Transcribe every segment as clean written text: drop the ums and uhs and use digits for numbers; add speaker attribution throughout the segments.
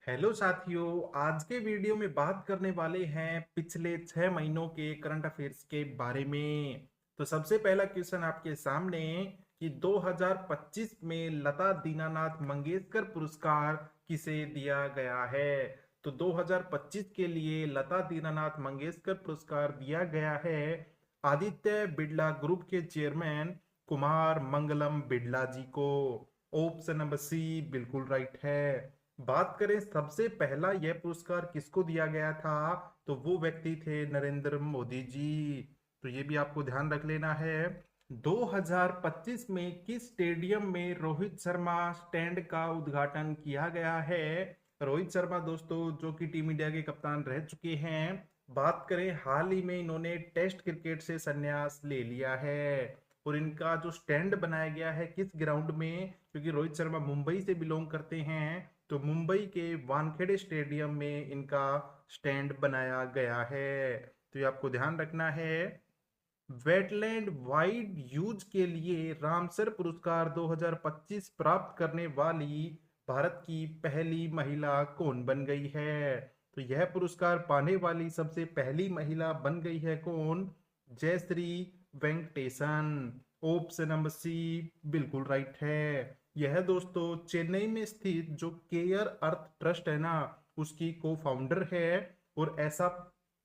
Speaker 1: Hello साथियों। आज के वीडियो में बात करने वाले हैं पिछले 6 महीनों के करंट अफेयर्स के बारे में। तो सबसे पहला क्वेश्चन आपके सामने कि 2025 में लता दीनानाथ मंगेशकर पुरस्कार किसे दिया गया है। तो 2025 के लिए लता दीनानाथ मंगेशकर पुरस्कार दिया गया है आदित्य बिड़ला ग्रुप के चेयरमैन कुमार मंगलम बिड़ला जी को। ऑप्शन नंबर सी बिल्कुल राइट है। बात करें सबसे पहला यह पुरस्कार किसको दिया गया था, तो वो व्यक्ति थे नरेंद्र मोदी जी। तो ये भी आपको ध्यान रख लेना है। 2025 में किस स्टेडियम में रोहित शर्मा स्टैंड का उद्घाटन किया गया है। रोहित शर्मा दोस्तों जो कि टीम इंडिया के कप्तान रह चुके हैं। बात करें हाल ही में इन्होंने टेस्ट क्रिकेट से संन्यास ले लिया है। और इनका जो स्टैंड बनाया गया है किस ग्राउंड में, क्योंकि रोहित शर्मा मुंबई से बिलोंग करते हैं, तो मुंबई के वानखेड़े स्टेडियम में इनका स्टैंड बनाया गया है। तो ये आपको ध्यान रखना है। वेटलैंड वाइड यूज के लिए रामसर पुरस्कार 2025 प्राप्त करने वाली भारत की पहली महिला कौन बन गई है। तो यह पुरस्कार पाने वाली सबसे पहली महिला बन गई है कौन, Jayashree Venkatesan. Option number C बिल्कुल राइट है। यह दोस्तों चेन्नई में स्थित जो केयर अर्थ ट्रस्ट है ना, उसकी को फाउंडर है। और ऐसा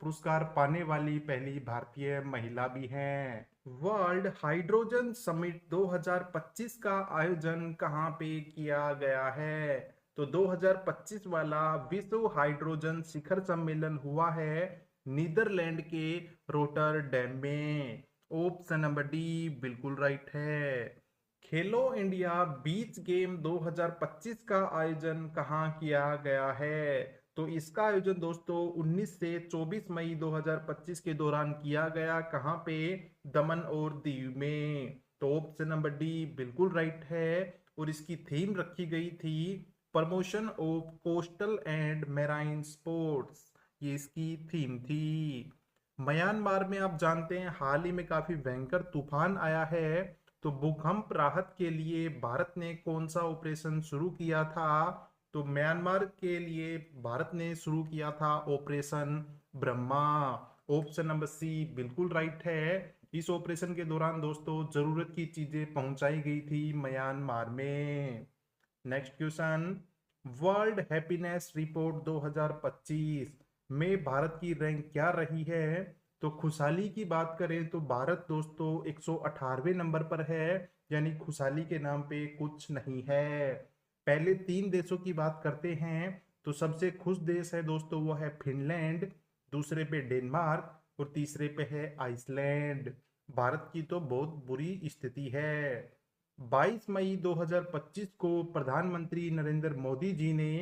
Speaker 1: पुरस्कार पाने वाली पहली भारतीय महिला भी हैं। वर्ल्ड हाइड्रोजन समिट 2025 का आयोजन कहाँ पे किया गया है। तो 2025 वाला विश्व हाइड्रोजन शिखर सम्मेलन हुआ है नीदरलैंड के रोटरडैम में। ऑप्शन नंबर डी बिल्कुल राइट है। खेलो इंडिया बीच गेम 2025 का आयोजन कहाँ किया गया है। तो इसका आयोजन दोस्तों 19 से 24 मई 2025 के दौरान किया गया। कहाँ पे, दमन और दीव में। तो ऑप्शन नंबर डी बिल्कुल राइट है। और इसकी थीम रखी गई थी promotion of coastal and marine sports. ये इसकी थीम थी। म्यांमार में आप जानते हैं हाल ही में काफी भयंकर तूफान आया है। तो भूकंप राहत के लिए भारत ने कौन सा ऑपरेशन शुरू किया था। तो म्यांमार के लिए भारत ने शुरू किया था operation Brahma. Option number C बिल्कुल राइट है। इस ऑपरेशन के दौरान दोस्तों जरूरत की चीजें पहुंचाई गई थी म्यांमार में। Next question, world happiness report 2025 में भारत की रैंक क्या रही है। तो खुशहाली की बात करें तो भारत दोस्तों 118वें नंबर पर है। यानी खुशहाली के नाम पे कुछ नहीं है। पहले 3 देशों की बात करते हैं तो सबसे खुश देश है दोस्तों वो है फिनलैंड, दूसरे पे डेनमार्क और तीसरे पे है आइसलैंड। भारत की तो बहुत बुरी स्थिति है। 22 मई 2025 को प्रधानमंत्री नरेंद्र मोदी जी ने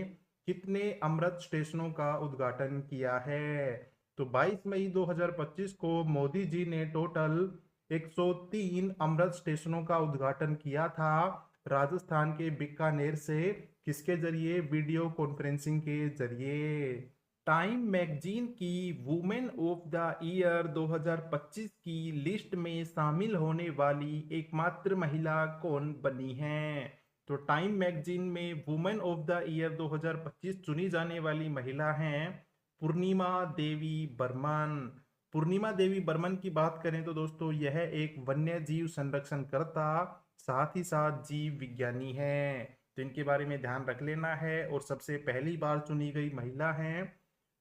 Speaker 1: कितने अमृत स्टेशनों का उद्घाटन किया है। तो 22 मई 2025 को मोदी जी ने टोटल 103 अमृत स्टेशनों का उद्घाटन किया था राजस्थान के बीकानेर से। किसके जरिए, वीडियो कॉन्फ्रेंसिंग के जरिए। टाइम मैगजीन की वुमेन ऑफ द ईयर 2025 की लिस्ट में शामिल होने वाली एकमात्र महिला कौन बनी है। तो टाइम मैगजीन में वुमेन ऑफ द ईयर 2025 चुनी जाने वाली महिला हैं पूर्णिमा देवी बर्मन। पूर्णिमा देवी बर्मन की बात करें तो दोस्तों यह एक वन्य जीव संरक्षणकर्ता साथ ही साथ जीव विज्ञानी है। तो इनके बारे में ध्यान रख लेना है। और सबसे पहली बार चुनी गई महिला हैं।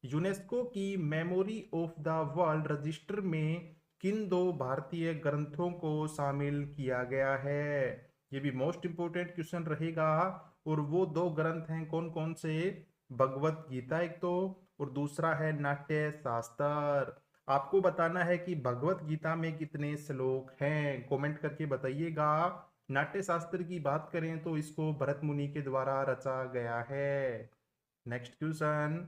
Speaker 1: यूनेस्को की memory of the world register में किन दो भारतीय ग्रंथों को शामिल किया गया है। ये भी मोस्ट इंपोर्टेंट क्वेश्चन रहेगा। और वो दो ग्रंथ हैं कौन कौन से, भगवत गीता एक तो, और दूसरा है नाट्य शास्त्र। आपको बताना है कि भगवत गीता में कितने श्लोक हैं, कमेंट करके बताइएगा। नाट्य शास्त्र की बात करें तो इसको भरत मुनि के द्वारा रचा गया है। नेक्स्ट क्वेश्चन,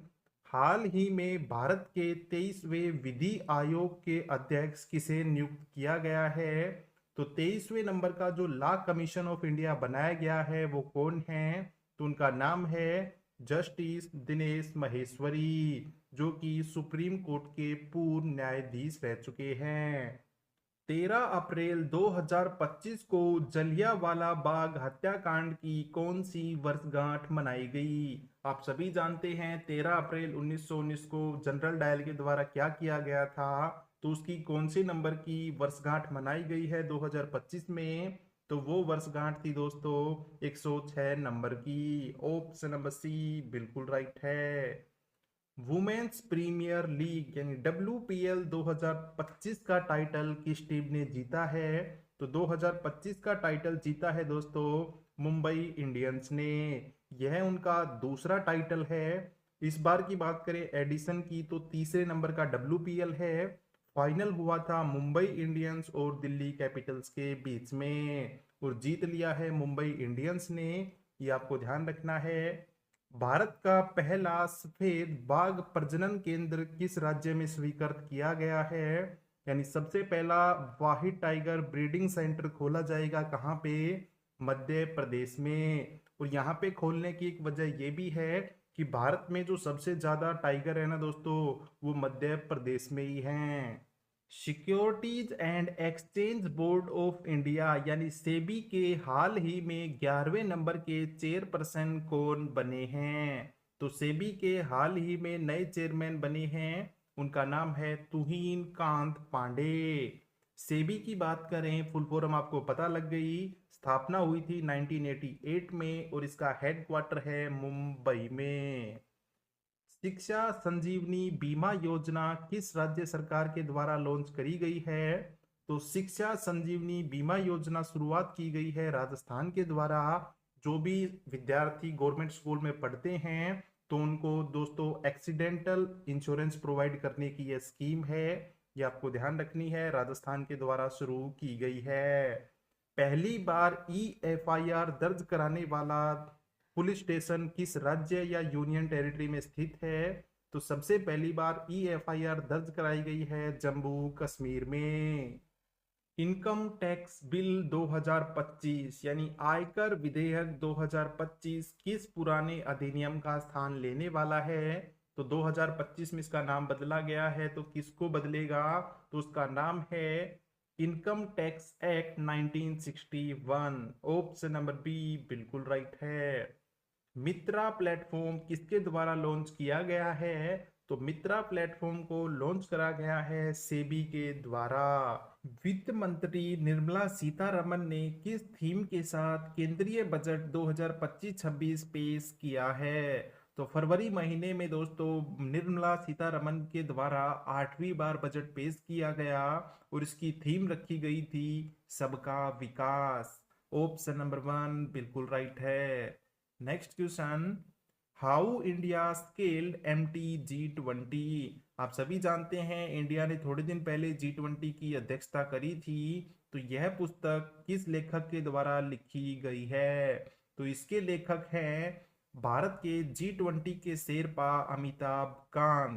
Speaker 1: हाल ही में भारत के 23वें विधि आयोग के अध्यक्ष किसे नियुक्त किया गया है। तो 23वें नंबर का जो लॉ कमीशन ऑफ इंडिया बनाया गया है वो कौन है। तो उनका नाम है जस्टिस दिनेश महेश्वरी, जो कि सुप्रीम कोर्ट के पूर्व न्यायाधीश रह चुके हैं। 13 अप्रैल 2025 को जलियांवाला बाग हत्याकांड की कौन सी वर्षगांठ मनाई गई? आप सभी जानते हैं 13 अप्रैल 1919 को जनरल डायल के द्वारा क्या किया गया था, तो उसकी कौन से नंबर की वर्षगांठ मनाई गई है 2025 में? तो वो वर्षगांठ थी दोस्तों 106 नंबर की। ऑप्शन नंबर सी बिल्कुल राइट है। वुमेन्स प्रीमियर लीग यानी WPL 2025 का टाइटल किस टीम ने जीता है? तो 2025 का टाइटल जीता है दोस्तों मुंबई इंडियंस ने। यह उनका दूसरा टाइटल है। इस बार की बात करें एडिशन की तो तीसरे नंबर का WPL है। फाइनल हुआ था मुंबई इंडियंस और दिल्ली कैपिटल्स के बीच में और जीत लिया है मुंबई इंडियंस ने। ये आपको ध्यान रखना है। भारत का पहला सफेद बाघ प्रजनन केंद्र किस राज्य में स्वीकृत किया गया है? यानी सबसे पहला वाहिद टाइगर ब्रीडिंग सेंटर खोला जाएगा कहाँ पे? मध्य प्रदेश में। और यहाँ पे खोलने की एक वजह ये भी है कि भारत में जो सबसे ज्यादा टाइगर है ना दोस्तों, वो मध्य प्रदेश में ही हैं। Securities and exchange board of India यानी सेबी के हाल ही में 11वें नंबर के चेयरपर्सन कौन बने हैं? तो सेबी के हाल ही में नए चेयरमैन बने हैं, उनका नाम है तुहिन कांत पांडे। सेबी की बात करें फुल फॉर्म आपको पता लग गई। स्थापना हुई थी 1988 में और इसका हेडक्वार्टर है मुंबई में। शिक्षा संजीवनी बीमा योजना किस राज्य सरकार के द्वारा लॉन्च करी गई है? तो शिक्षा संजीवनी बीमा योजना शुरुआत की गई है राजस्थान के द्वारा। जो भी विद्यार्थी गवर्नमेंट स्कूल में पढ़ते हैं तो उनको दोस्तों एक्सीडेंटल इंश्योरेंस प्रोवाइड करने की यह स्कीम है। ये आपको ध्यान रखनी है, राजस्थान के द्वारा शुरू की गई है। पहली बार EFIR दर्ज कराने वाला पुलिस स्टेशन किस राज्य या यूनियन टेरिटरी में स्थित है? तो सबसे पहली बार EFIR दर्ज कराई गई है जम्मू कश्मीर में। इनकम टैक्स बिल 2025 यानी आयकर विधेयक 2025 किस पुराने अधिनियम का स्थान लेने वाला है? तो 2025 में इसका नाम बदला गया है, तो किसको बदलेगा? तो उसका नाम है income tax act 1961। Option number B बिल्कुल राइट है। मित्रा प्लेटफॉर्म किसके द्वारा लॉन्च किया गया है? तो मित्रा प्लेटफॉर्म को लॉन्च करा गया है सेबी के द्वारा। वित्त मंत्री निर्मला सीतारमन ने किस थीम के साथ केंद्रीय बजट 2025-26 पेश किया है? तो फरवरी महीने में दोस्तों निर्मला सीतारमन के द्वारा 8वीं बार बजट पेश किया गया और इसकी थीम रखी गई थी सबका विकास। ऑप्शन नंबर 1 बिल्कुल राइट है। Next question, how India scaled MT-G20। आप सभी जानते हैं इंडिया ने थोड़े दिन पहले G20 की अध्यक्षता करी थी, तो यह पुस्तक किस लेखक के द्वारा लिखी गई है? तो इसके लेखक हैं भारत के G20 के शेरपा अमिताभ कांत।